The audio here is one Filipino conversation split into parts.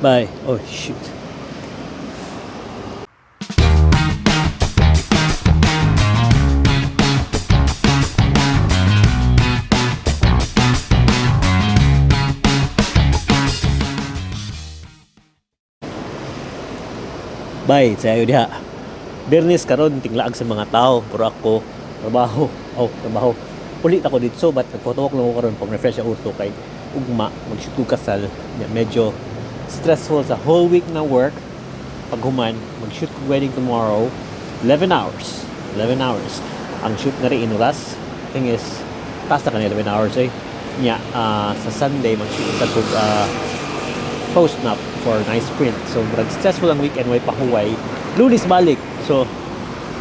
Bye. Oh, shoot. Bye, sayo diha. Bernes karon tinglaag sa mga tao, pero ako trabaho. Ulit ako dito, but nagphoto lang ako karon pang refresh ang utok kay ugma mag-shoot ko kasal. Medyo stressful sa whole week na work. Pag human, mag-shoot ko wedding tomorrow, 11 hours. Ang shoot na rin inuras. Thing is, taas na kanila 11 hours eh. Sa Sunday, mag-shoot sa post nap for nice print. So, stressful ang weekend, way pahuway. Lunes balik. So,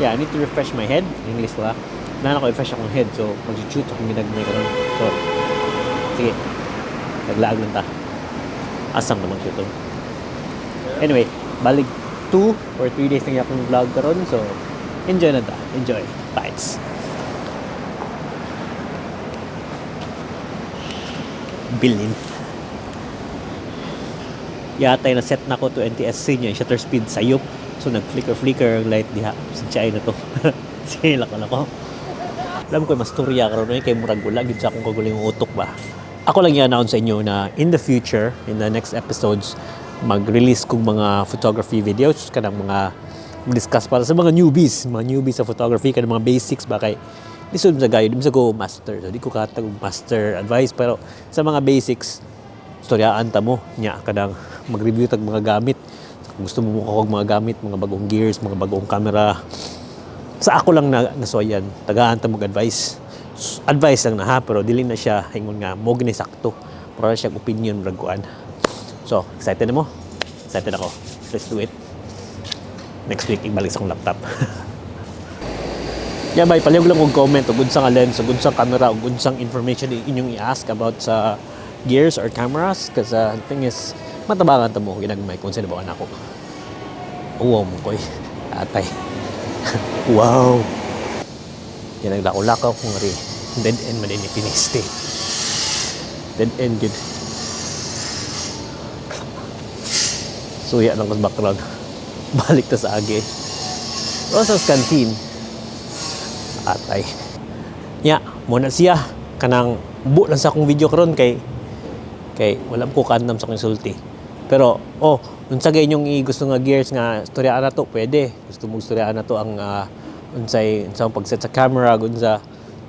I need to refresh my head. English wala. Nahan ako refresh akong head. So, mag-shoot akong ginagmay ko. So, sige. Naglaag lang ta. Asam na mag-shoot. Anyway, balik 2 or 3 days na akong vlog karon. So, enjoy na ta. Enjoy. Bites. Bilin. Yatay na set na ko to NTSC niya. Shutter speed sayop. So, nag-flicker ang light diha. Sinchai na to. Sila ko na ko. Alam ko, mas turya karon kay murag wala. Gid sa akong kaguling utok ba. Ako lang i-announce sa inyo na in the future, in the next episodes, mag-release kong mga photography videos, kanang mga discuss para sa mga newbies sa photography, kanang mga basics ba kay lisod sa gayo, di sa go master. So di ko katag master advice, pero sa mga basics, storyaan ta mo nya kadang mag-review tag mga gamit. Kung gusto mo kog mga gamit, mga bagong gears, mga bagong camera. Sa ako lang nasuayan, tagaan ta mo advice lang na ha, pero dili na siya hingon nga mo gini sakto para siya opinion raguan. So excited na mo? Excited ako. Let's do it. Next week ibalik sa akong laptop. Bay, palihog lang og comment ug unsang lens, ug unsang camera, ug unsang information inyong i-ask about sa gears or cameras, kasi the thing is matabangan ta mo ginagmay kung sino ba anak ko. Wow mo koy atay. Wow. Yan naglakaw-lakaw kung rin. Dead end man din piniste. Dead end good. So yan lang sa background. Balik ta sa agi. Rosas Canteen. Atay. Muna siya. Kanang bu lang sa akong video karon kay wala ko kandam sa akong sulti. Pero, unsa gay inyong gusto nga gears nga storyaan na to, pwede. Gusto mo storyaan na to ang unsang pagset sa camera, unsa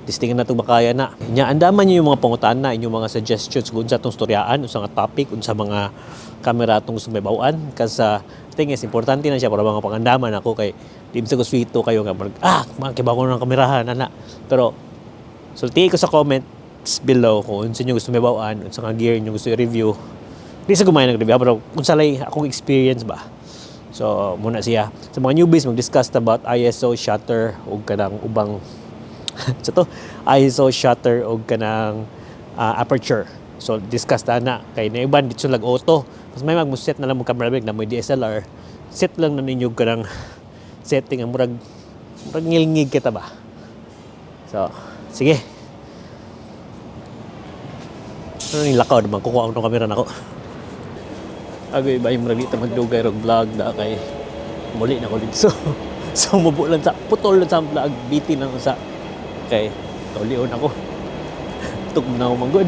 testingan na to bakaya na. Andaman niyo yung mga pangutana, inyong mga suggestions kung unsa tong storyaan, unsa nga topic, unsa mga camera tong gusto may bawaan. Kasi thing is, importante na siya para mga pangandaman ako kay di sa ko sweeto kayo nga mga kibago ng kamerahan ana. Pero sulti ko sa comments below kung unsa niyo gusto may bawaan, unsa nga gear niyo gusto i-review. Di sa gumay nag-review pero unsa lay akong experience ba. So, muna siya. Sa mga newbies, mag-discuss about ISO, shutter, o kanang ubang ISO, shutter, o kanang aperture. So, discuss na. Kaya na iban, dito lag auto. Mas may mag-set na lang mo camera bag na may DSLR. Set lang na ninyo kanang setting. Ang murag ngilngig kita ba. So, sige. Ano yung lakaw naman? Kukuha ko ng kamera na ako. Agay ba yung maragita magdugay rog vlog da kay muli na ko dito. So mubo lang sa putol lang sa vlog, bitin lang sa kay tulion ako. Tugnaw man good.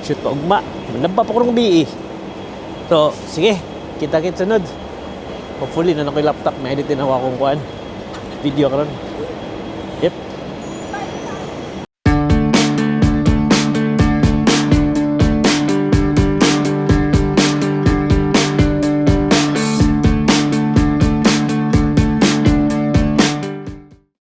Shoot pa ugma. Manaba pa ko ng BE. So sige, kita-kits sunod. Hopefully na ako yung laptop na edit din ako akong kuan video karon. Yep.